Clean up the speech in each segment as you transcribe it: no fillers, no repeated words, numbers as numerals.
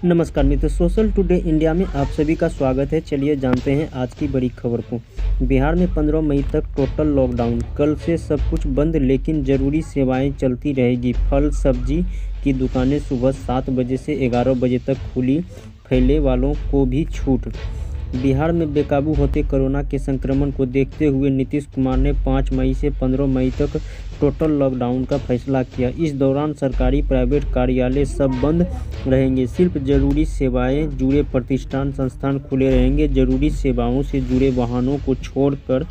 नमस्कार मित्र, social today India में आप सभी का स्वागत है। चलिए जानते हैं आज की बड़ी खबर को। बिहार में 15 मई तक टोटल लॉकडाउन। कल से सब कुछ बंद, लेकिन ज़रूरी सेवाएं चलती रहेगी। फल सब्जी की दुकानें सुबह 7 बजे से 11 बजे तक खुली, फैले वालों को भी छूट। बिहार में बेकाबू होते कोरोना के संक्रमण को देखते हुए नीतीश कुमार ने 5 मई से 15 मई तक टोटल लॉकडाउन का फैसला किया। इस दौरान सरकारी प्राइवेट कार्यालय सब बंद रहेंगे। सिर्फ जरूरी सेवाएं जुड़े प्रतिष्ठान संस्थान खुले रहेंगे। जरूरी सेवाओं से जुड़े वाहनों को छोड़कर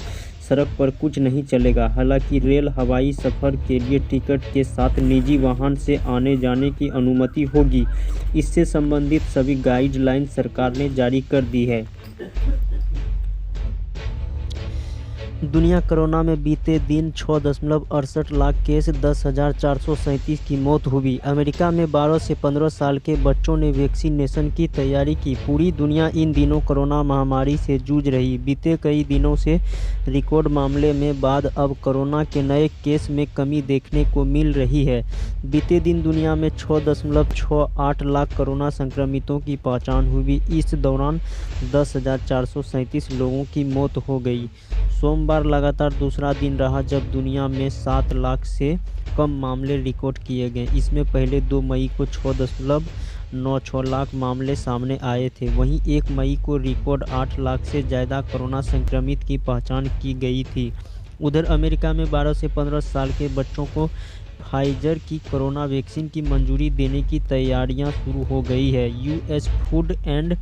सड़क पर कुछ नहीं चलेगा। हालांकि रेल हवाई सफ़र के लिए टिकट के साथ निजी वाहन से आने जाने की अनुमति होगी। इससे संबंधित सभी गाइडलाइन सरकार ने जारी कर दी है। दुनिया कोरोना में बीते दिन 6.68 लाख केस, 10,437 की मौत हुई। अमेरिका में 12 से 15 साल के बच्चों ने वैक्सीनेशन की तैयारी की। पूरी दुनिया इन दिनों कोरोना महामारी से जूझ रही। बीते कई दिनों से रिकॉर्ड मामले में बाद अब कोरोना के नए केस में कमी देखने को मिल रही है। बीते दिन दुनिया में 6.68 लाख कोरोना संक्रमितों की पहचान हुई। इस दौरान 10,437 लोगों की मौत हो गई। सोमवार लगातार दूसरा दिन रहा जब दुनिया में 7 लाख से कम मामले रिकॉर्ड किए गए। इसमें पहले 2 मई को 6.96 लाख मामले सामने आए थे। वहीं 1 मई को रिकॉर्ड 8 लाख से ज़्यादा कोरोना संक्रमित की पहचान की गई थी। उधर अमेरिका में 12 से 15 साल के बच्चों को फाइजर की कोरोना वैक्सीन की मंजूरी देने की तैयारियां शुरू हो गई है। US food and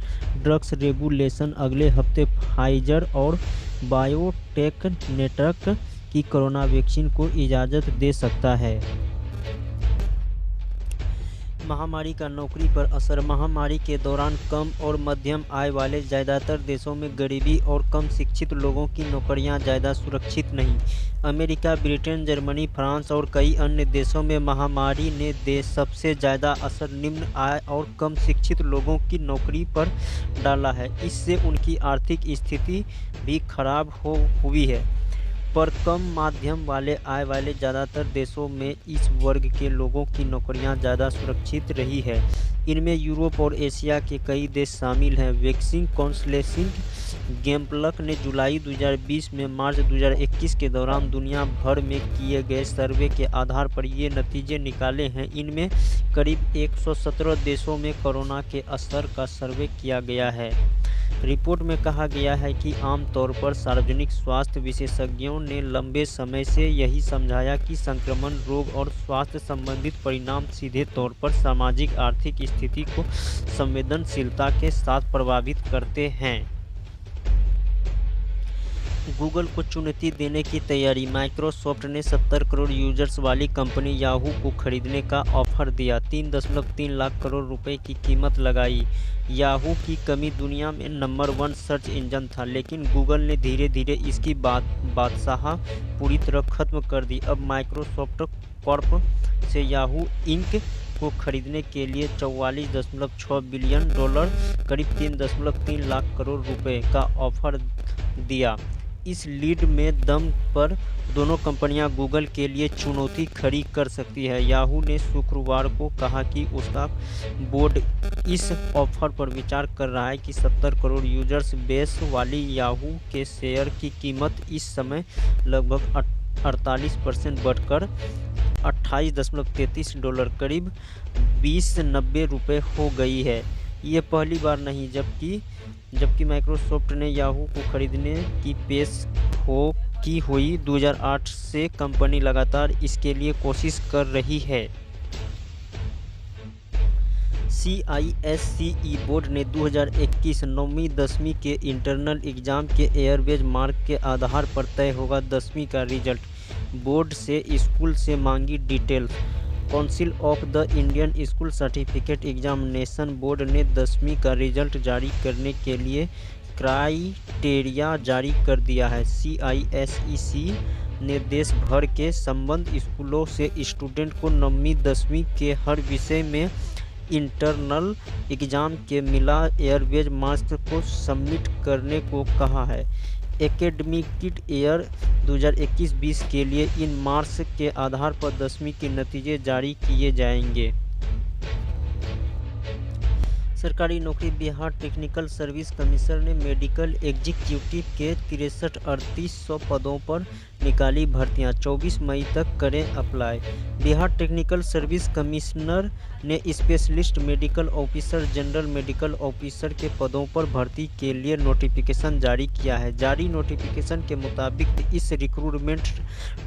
drugs regulation अगले हफ्ते फाइजर और बायोटेक नेटवर्क की कोरोना वैक्सीन को इजाज़त दे सकता है। महामारी का नौकरी पर असर। महामारी के दौरान कम और मध्यम आय वाले ज़्यादातर देशों में गरीबी और कम शिक्षित लोगों की नौकरियां ज़्यादा सुरक्षित नहीं। अमेरिका, ब्रिटेन, जर्मनी, फ्रांस और कई अन्य देशों में महामारी ने सबसे ज़्यादा असर निम्न आय और कम शिक्षित लोगों की नौकरी पर डाला है। इससे उनकी आर्थिक स्थिति भी खराब हुई है। पर कम माध्यम आय वाले ज़्यादातर देशों में इस वर्ग के लोगों की नौकरियां ज़्यादा सुरक्षित रही है। इनमें यूरोप और एशिया के कई देश शामिल हैं। वैक्सीन काउंसिल गैम्पलक ने जुलाई 2020 में मार्च 2021 के दौरान दुनिया भर में किए गए सर्वे के आधार पर ये नतीजे निकाले हैं। इनमें करीब 117 देशों में कोरोना के असर का सर्वे किया गया है। रिपोर्ट में कहा गया है कि आमतौर पर सार्वजनिक स्वास्थ्य विशेषज्ञों ने लंबे समय से यही समझाया कि संक्रमण, रोग और स्वास्थ्य संबंधित परिणाम सीधे तौर पर सामाजिक आर्थिक स्थिति को संवेदनशीलता के साथ प्रभावित करते हैं। गूगल को चुनौती देने की तैयारी। माइक्रोसॉफ्ट ने 70 करोड़ यूजर्स वाली कंपनी याहू को खरीदने का ऑफर दिया। 3.3 लाख करोड़ रुपए की कीमत लगाई। याहू की कमी दुनिया में नंबर 1 सर्च इंजन था, लेकिन गूगल ने धीरे धीरे इसकी बादशाह पूरी तरह खत्म कर दी। अब माइक्रोसॉफ्ट कॉर्प से याहू इंक को खरीदने के लिए $44.6 बिलियन, करीब 3.3 लाख करोड़ रुपए का ऑफर दिया। इस लीड में दम पर दोनों कंपनियां गूगल के लिए चुनौती खड़ी कर सकती है। याहू ने शुक्रवार को कहा कि उसका बोर्ड इस ऑफर पर विचार कर रहा है कि 70 करोड़ यूजर्स बेस वाली याहू के शेयर की कीमत इस समय लगभग 48% बढ़कर $28.33, करीब $20.90 हो गई है। ये पहली बार नहीं जबकि माइक्रोसॉफ्ट ने याहू को खरीदने की की हुई 2008 से कंपनी लगातार इसके लिए कोशिश कर रही है। CISCE बोर्ड ने 2021 9वीं 10वीं के इंटरनल एग्जाम के एयरवेज मार्क के आधार पर तय होगा 10वीं का रिजल्ट। बोर्ड से स्कूल से मांगी details. Council of the Indian school certificate examination board ने 10वीं का रिजल्ट जारी करने के लिए क्राइटेरिया जारी कर दिया है। CISEC ने देश भर के संबद्ध स्कूलों से स्टूडेंट को 9वीं 10वीं के हर विषय में इंटरनल एग्जाम के मिला एयरवेज मार्क्स को सबमिट करने को कहा है। एकेडमिक ईयर 2021-20 के लिए इन मार्क्स के आधार पर 10वीं के नतीजे जारी किए जाएंगे। सरकारी नौकरी बिहार टेक्निकल सर्विस कमीशन ने मेडिकल एग्जीक्यूटिव के 63,3800 पदों पर निकाली भर्तियां। 24 मई तक करें apply. Bihar technical service commissioner ने specialist medical officer, general medical officer के पदों पर भर्ती के लिए नोटिफिकेशन जारी किया है। जारी नोटिफिकेशन के मुताबिक इस रिक्रूटमेंट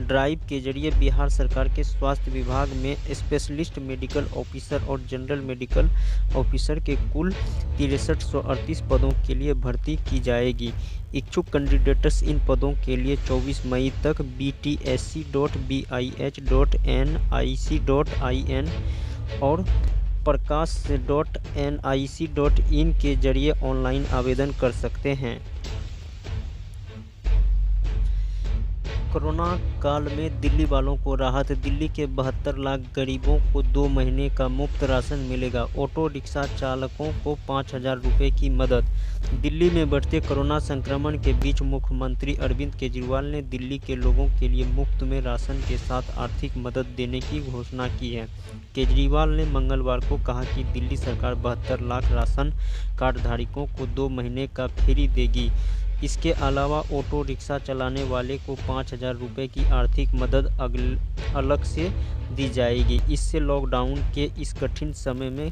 ड्राइव के जरिए बिहार सरकार के स्वास्थ्य विभाग में स्पेशलिस्ट मेडिकल ऑफिसर और जनरल मेडिकल ऑफिसर के कुल 6338 पदों के लिए भर्ती की जाएगी। इच्छुक कैंडिडेट्स इन पदों के लिए 24 मई तक btsc.bih.nic.in और प्रकाश.nic.in के जरिए ऑनलाइन आवेदन कर सकते हैं। कोरोना काल में दिल्ली वालों को राहत। दिल्ली के 72 लाख गरीबों को 2 महीने का मुफ्त राशन मिलेगा। ऑटो रिक्शा चालकों को 5,000 रुपये की मदद। दिल्ली में बढ़ते कोरोना संक्रमण के बीच मुख्यमंत्री अरविंद केजरीवाल ने दिल्ली के लोगों के लिए मुफ्त में राशन के साथ आर्थिक मदद देने की घोषणा की है। केजरीवाल ने मंगलवार को कहा कि दिल्ली सरकार 72 लाख राशन कार्ड धारकों को 2 महीने का फ्री देगी। इसके अलावा ऑटो रिक्शा चलाने वाले को 5,000 रुपये की आर्थिक मदद अलग से दी जाएगी। इससे लॉकडाउन के इस कठिन समय में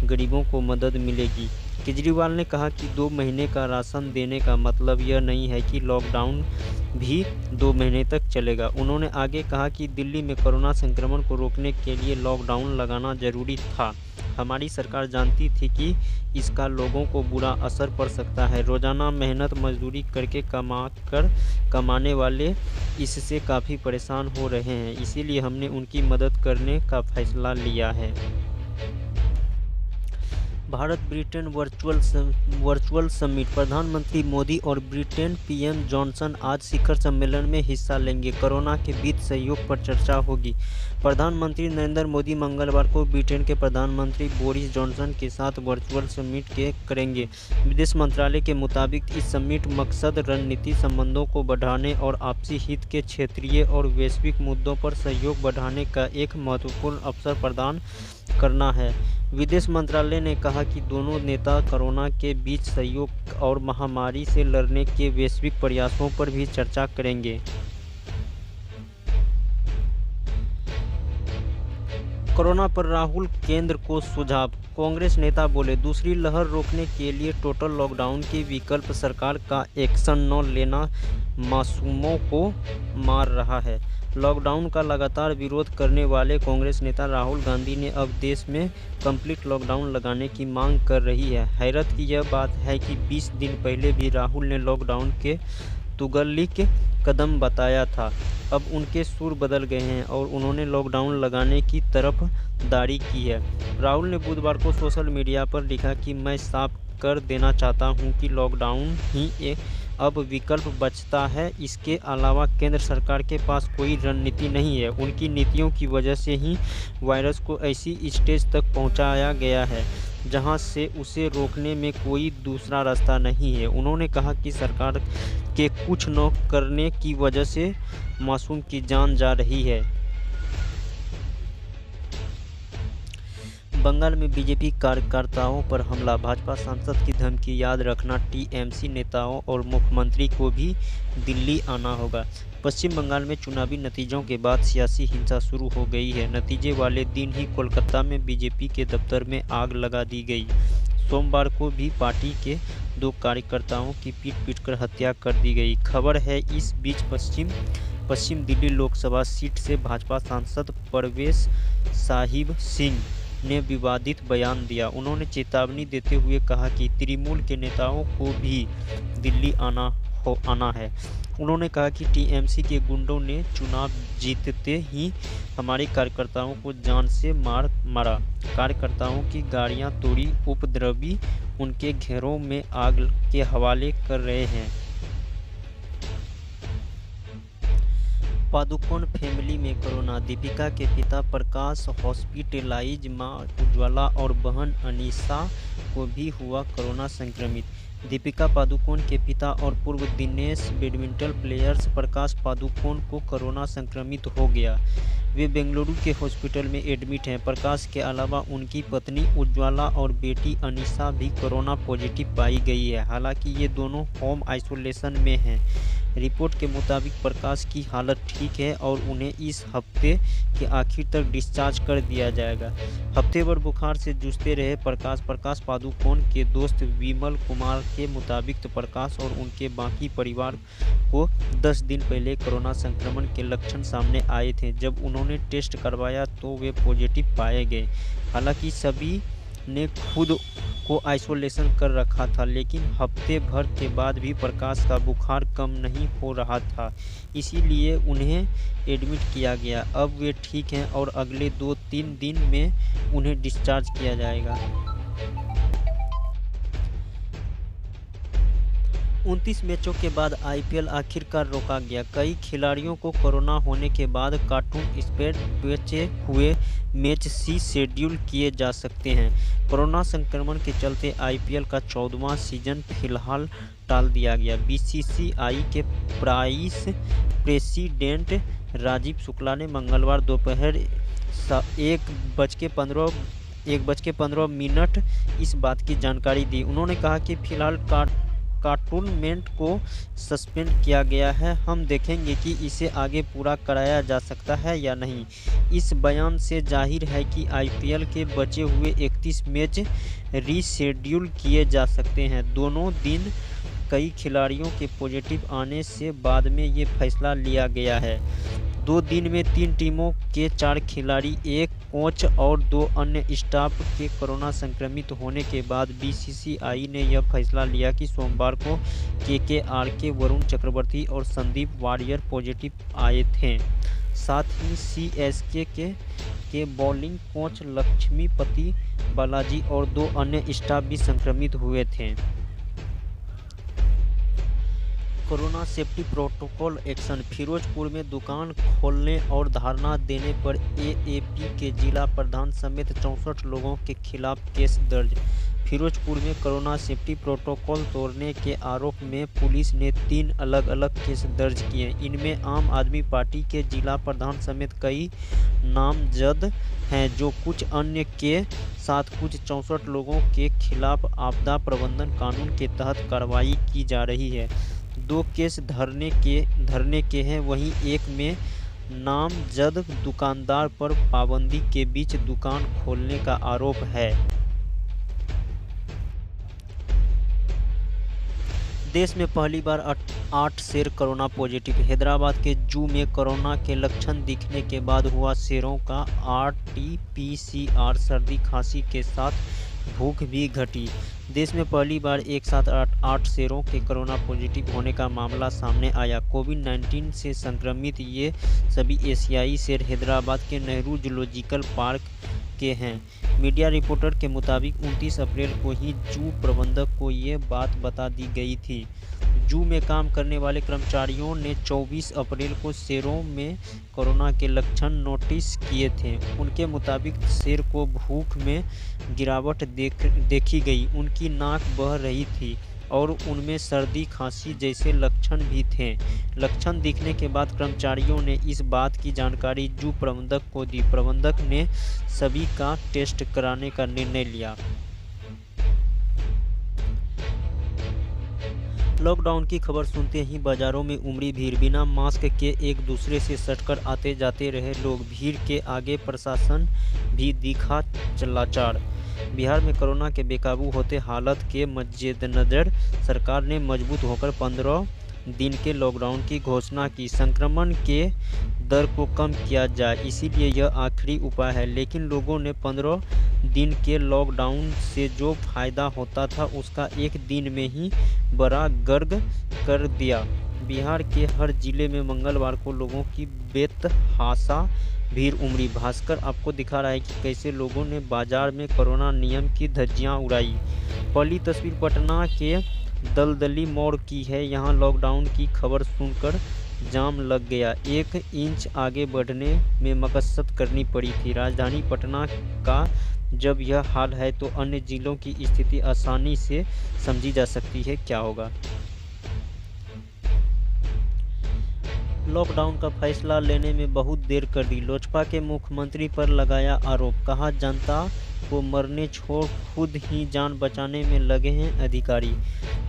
गरीबों को मदद मिलेगी। केजरीवाल ने कहा कि 2 महीने का राशन देने का मतलब यह नहीं है कि लॉकडाउन भी 2 महीने तक चलेगा। उन्होंने आगे कहा कि दिल्ली में कोरोना संक्रमण को रोकने के लिए लॉकडाउन लगाना जरूरी था। हमारी सरकार जानती थी कि इसका लोगों को बुरा असर पड़ सकता है। रोजाना मेहनत मजदूरी करके कमाने वाले इससे काफ़ी परेशान हो रहे हैं, इसीलिए हमने उनकी मदद करने का फैसला लिया है। Bharat Britain virtual summit. प्रधानमंत्री मोदी और ब्रिटेन पीएम जॉनसन आज शिखर सम्मेलन में हिस्सा लेंगे। कोरोना के बीच सहयोग पर चर्चा होगी। प्रधानमंत्री नरेंद्र मोदी मंगलवार को ब्रिटेन के प्रधानमंत्री बोरिस जॉनसन के साथ वर्चुअल समिट करेंगे। विदेश मंत्रालय के मुताबिक इस समिट मकसद रणनीतिक संबंधों को बढ़ाने और आपसी हित के क्षेत्रीय और वैश्विक मुद्दों पर सहयोग बढ़ाने का एक महत्वपूर्ण अवसर प्रदान करना है। विदेश मंत्रालय ने कहा कि दोनों नेता कोरोना के बीच सहयोग और महामारी से लड़ने के वैश्विक प्रयासों पर भी चर्चा करेंगे। कोरोना पर राहुल केंद्र को सुझाव। कांग्रेस नेता बोले, दूसरी लहर रोकने के लिए टोटल लॉकडाउन के विकल्प सरकार का एक्शन न लेना मासूमों को मार रहा है। लॉकडाउन का लगातार विरोध करने वाले कांग्रेस नेता राहुल गांधी ने अब देश में कंप्लीट लॉकडाउन लगाने की मांग कर रही है। हैरत की यह बात है कि 20 दिन पहले भी राहुल ने लॉकडाउन के तुगलक कदम बताया था। अब उनके सुर बदल गए हैं और उन्होंने लॉकडाउन लगाने की तरफदारी की है। राहुल ने बुधवार को सोशल मीडिया पर लिखा कि मैं साफ कर देना चाहता हूं कि लॉकडाउन ही अब विकल्प बचता है। इसके अलावा केंद्र सरकार के पास कोई रणनीति नहीं है। उनकी नीतियों की वजह से ही वायरस को ऐसी स्टेज तक पहुंचाया गया है जहां से उसे रोकने में कोई दूसरा रास्ता नहीं है। उन्होंने कहा कि सरकार के कुछ न करने की वजह से मासूम की जान जा रही है। बंगाल में बीजेपी कार्यकर्ताओं पर हमला। भाजपा सांसद की धमकी याद रखना। टीएमसी नेताओं और मुख्यमंत्री को भी दिल्ली आना होगा। पश्चिम बंगाल में चुनावी नतीजों के बाद सियासी हिंसा शुरू हो गई है। नतीजे वाले दिन ही कोलकाता में बीजेपी के दफ्तर में आग लगा दी गई। सोमवार को भी पार्टी के 2 कार्यकर्ताओं की पीट-पीटकर हत्या कर दी गई। खबर है इस बीच पश्चिम दिल्ली लोकसभा सीट से भाजपा सांसद परवेश साहिब सिंह ने विवादित बयान दिया। उन्होंने चेतावनी देते हुए कहा कि तृणमूल के नेताओं को भी दिल्ली आना है। उन्होंने कहा कि टीएमसी के गुंडों ने चुनाव जीतते ही हमारे कार्यकर्ताओं को जान से मारा। कार्यकर्ताओं की गाड़ियां तोड़ी, उपद्रवी उनके घरों में आग के हवाले कर रहे हैं। पादुकोण फैमिली में कोरोना। दीपिका के पिता प्रकाश हॉस्पिटलाइज, मां उज्ज्वला और बहन अनीशा को भी हुआ कोरोना संक्रमित। दीपिका पादुकोण के पिता और पूर्व दिनेश बैडमिंटन प्लेयर्स प्रकाश पादुकोण को कोरोना संक्रमित हो गया। वे बेंगलुरु के हॉस्पिटल में एडमिट हैं। प्रकाश के अलावा उनकी पत्नी उज्ज्वला और बेटी अनीशा भी कोरोना पॉजिटिव पाई गई है। हालांकि ये दोनों होम आइसोलेशन में हैं। रिपोर्ट के मुताबिक प्रकाश की हालत ठीक है और उन्हें इस हफ्ते के आखिर तक डिस्चार्ज कर दिया जाएगा। हफ्ते भर बुखार से जूझते रहे प्रकाश पादुकोण के दोस्त विमल कुमार के मुताबिक तो प्रकाश और उनके बाकी परिवार को 10 दिन पहले कोरोना संक्रमण के लक्षण सामने आए थे। जब उन्होंने टेस्ट करवाया तो वे पॉजिटिव पाए गए। हालांकि सभी ने खुद को आइसोलेशन कर रखा था, लेकिन हफ्ते भर के बाद भी प्रकाश का बुखार कम नहीं हो रहा था, इसीलिए उन्हें एडमिट किया गया। अब वे ठीक हैं और अगले 2-3 दिन में उन्हें डिस्चार्ज किया जाएगा। 29 मैचों के बाद आईपीएल आखिरकार रोका गया। कई खिलाड़ियों को कोरोना होने के बाद कार्टून स्पेड बचे हुए मैच शेड्यूल किए जा सकते हैं। कोरोना संक्रमण के चलते आईपीएल का 14वां सीजन फिलहाल टाल दिया गया। बीसीसीआई के प्रेसिडेंट राजीव शुक्ला ने मंगलवार दोपहर 1:15 इस बात की जानकारी दी। उन्होंने कहा कि फिलहाल कार्टूनमेंट को सस्पेंड किया गया है। हम देखेंगे कि इसे आगे पूरा कराया जा सकता है या नहीं। इस बयान से जाहिर है कि आईपीएल के बचे हुए 31 मैच रीशेड्यूल किए जा सकते हैं। दोनों दिन कई खिलाड़ियों के पॉजिटिव आने से बाद में ये फैसला लिया गया है। 2 दिन में 3 टीमों के 4 खिलाड़ी, 1 कोच और 2 अन्य स्टाफ के कोरोना संक्रमित होने के बाद बीसीसीआई ने यह फैसला लिया कि सोमवार को केकेआर के वरुण चक्रवर्ती और संदीप वारियर पॉजिटिव आए थे। साथ ही सीएसके के बॉलिंग कोच लक्ष्मीपति बालाजी और 2 अन्य स्टाफ भी संक्रमित हुए थे। Corona safety protocol action. Firozpur में दुकान खोलने और धरना देने पर एएपी के जिला प्रधान समेत 64 लोगों के खिलाफ केस दर्ज। फिरोजपुर में कोरोना सेफ्टी प्रोटोकॉल तोड़ने के आरोप में पुलिस ने 3 अलग-अलग केस दर्ज किए। इनमें आम आदमी पार्टी के जिला प्रधान समेत कई नामजद हैं, जो कुछ अन्य के साथ कुछ 64 लोगों के खिलाफ आपदा प्रबंधन कानून के तहत कार्रवाई की जा रही है। 2 केस धरने के हैं, वहीं एक में नामजद दुकानदार पर पाबंदी के बीच दुकान खोलने का आरोप है। देश में पहली बार 8 शेर कोरोना पॉजिटिव। हैदराबाद के जू में कोरोना के लक्षण दिखने के बाद हुआ शेरों का आरटी-पीसीआर। सर्दी खांसी के साथ भूख भी घटी। देश में पहली बार एक साथ 8 शेरों के कोरोना पॉजिटिव होने का मामला सामने आया। कोविड-19 से संक्रमित ये सभी एशियाई शेर हैदराबाद के नेहरू जूलॉजिकल पार्क के हैं। मीडिया रिपोर्टर के मुताबिक 29 अप्रैल को ही जू प्रबंधक को ये बात बता दी गई थी। जू में काम करने वाले कर्मचारियों ने 24 अप्रैल को शेरों में कोरोना के लक्षण नोटिस किए थे। उनके मुताबिक शेर को भूख में गिरावट देखी गई, उनकी नाक बह रही थी और उनमें सर्दी खांसी जैसे लक्षण भी थे। लक्षण दिखने के बाद कर्मचारियों ने इस बात की जानकारी जू प्रबंधक को दी। प्रबंधक ने सभी का टेस्ट कराने का निर्णय लिया। लॉकडाउन की खबर सुनते ही बाजारों में उमड़ी भीड़। बिना मास्क के एक दूसरे से सटकर आते जाते रहे लोग। भीड़ के आगे प्रशासन भी दिखा लाचार। बिहार में कोरोना के बेकाबू होते हालात के मद्देनजर सरकार ने मजबूत होकर 15 दिन के लॉकडाउन की घोषणा की। संक्रमण के दर को कम किया जाए, इसीलिए यह आखिरी उपाय है। लेकिन लोगों ने 15 दिन के लॉकडाउन से जो फायदा होता था उसका एक दिन में ही बड़ा गर्ग कर दिया। बिहार के हर जिले में मंगलवार को लोगों की बेतहाशा भीड़ उमड़ी। भास्कर आपको दिखा रहा है कि कैसे लोगों ने बाजार में कोरोना नियम की धज्जियां उड़ाई। पहली तस्वीर पटना के दलदली मोड़ की है। यहाँ लॉकडाउन की खबर सुनकर जाम लग गया। 1 इंच आगे बढ़ने में मशक्कत करनी पड़ी थी। राजधानी पटना का जब यह हाल है तो अन्य जिलों की स्थिति आसानी से समझी जा सकती है क्या होगा। लॉकडाउन का फैसला लेने में बहुत देर कर दी, लोजपा के मुख्यमंत्री पर लगाया आरोप, कहा जनता को मरने छोड़ खुद ही जान बचाने में लगे हैं अधिकारी।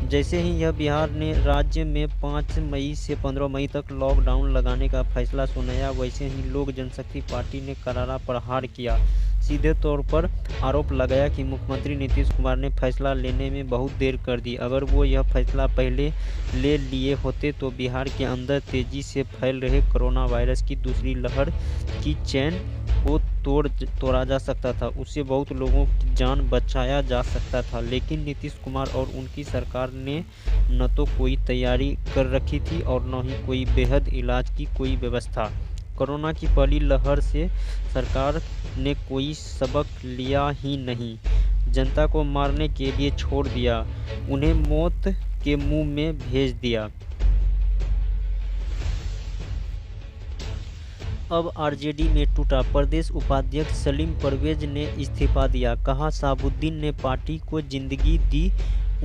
जैसे ही यह बिहार ने राज्य में 5 मई से 15 मई तक लॉकडाउन लगाने का फैसला सुनाया, वैसे ही लोक जनशक्ति पार्टी ने करारा प्रहार किया। सीधे तौर पर आरोप लगाया कि मुख्यमंत्री नीतीश कुमार ने फैसला लेने में बहुत देर कर दी। अगर वो यह फैसला पहले ले लिए होते तो बिहार के अंदर तेजी से फैल रहे कोरोना वायरस की दूसरी लहर की चेन को तोड़ा जा सकता था, उससे बहुत लोगों की जान बचाया जा सकता था। लेकिन नीतीश कुमार और उनकी सरकार ने न तो कोई तैयारी कर रखी थी और न ही कोई बेहद इलाज की कोई व्यवस्था। कोरोना की पहली लहर से सरकार ने कोई सबक लिया ही नहीं, जनता को मारने के लिए छोड़ दिया, उन्हें मौत के मुंह में भेज दिया। अब आरजेडी में टूटा, प्रदेश उपाध्यक्ष सलीम परवेज ने इस्तीफा दिया, कहा शहाबुद्दीन ने पार्टी को जिंदगी दी,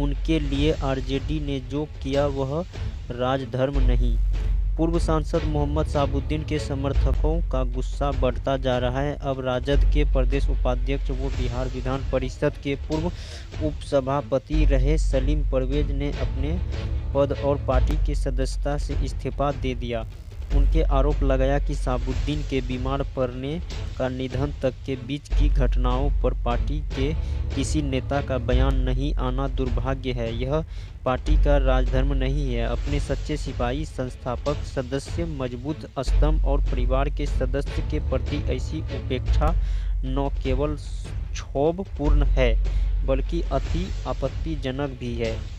उनके लिए आरजेडी ने जो किया वह राजधर्म नहीं। पूर्व सांसद मोहम्मद शहाबुद्दीन के समर्थकों का गुस्सा बढ़ता जा रहा है। अब राजद के प्रदेश उपाध्यक्ष व बिहार विधान परिषद के पूर्व उपसभापति रहे सलीम परवेज ने अपने पद और पार्टी की सदस्यता से इस्तीफा दे दिया। उनके आरोप लगाया कि शहाबुद्दीन के बीमार पड़ने का निधन तक के बीच की घटनाओं पर पार्टी के किसी नेता का बयान नहीं आना दुर्भाग्य है। यह पार्टी का राजधर्म नहीं है। अपने सच्चे सिपाही, संस्थापक सदस्य, मजबूत स्तंभ और परिवार के सदस्य के प्रति ऐसी उपेक्षा न केवल क्षोभपूर्ण है बल्कि अति आपत्तिजनक भी है।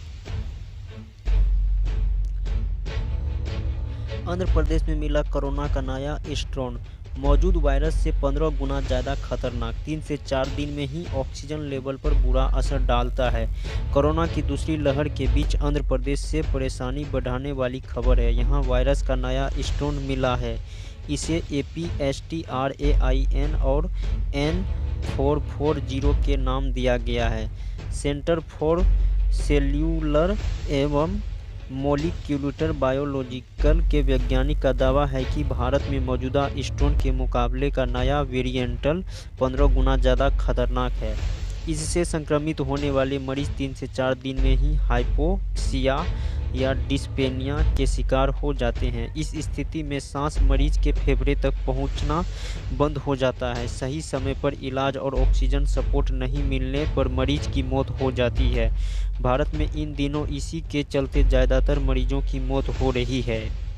आंध्र प्रदेश में मिला कोरोना का नया स्ट्रेन, मौजूद वायरस से 15 गुना ज़्यादा खतरनाक, 3 से 4 दिन में ही ऑक्सीजन लेवल पर बुरा असर डालता है। कोरोना की दूसरी लहर के बीच आंध्र प्रदेश से परेशानी बढ़ाने वाली खबर है। यहाँ वायरस का नया स्ट्रेन मिला है। इसे APSTRAIN और N440 के नाम दिया गया है। सेंटर फॉर सेल्यूलर एवं मोलिक्यूलर बायोलॉजिकल के वैज्ञानिक का दावा है कि भारत में मौजूदा स्ट्रेन के मुकाबले का नया वेरिएंटल 15 गुना ज़्यादा खतरनाक है। इससे संक्रमित होने वाले मरीज 3 से 4 दिन में ही हाइपोक्सिया या डिस्पेनिया के शिकार हो जाते हैं। इस स्थिति में सांस मरीज के फेफड़े तक पहुंचना बंद हो जाता है। सही समय पर इलाज और ऑक्सीजन सपोर्ट नहीं मिलने पर मरीज की मौत हो जाती है। भारत में इन दिनों इसी के चलते ज़्यादातर मरीजों की मौत हो रही है।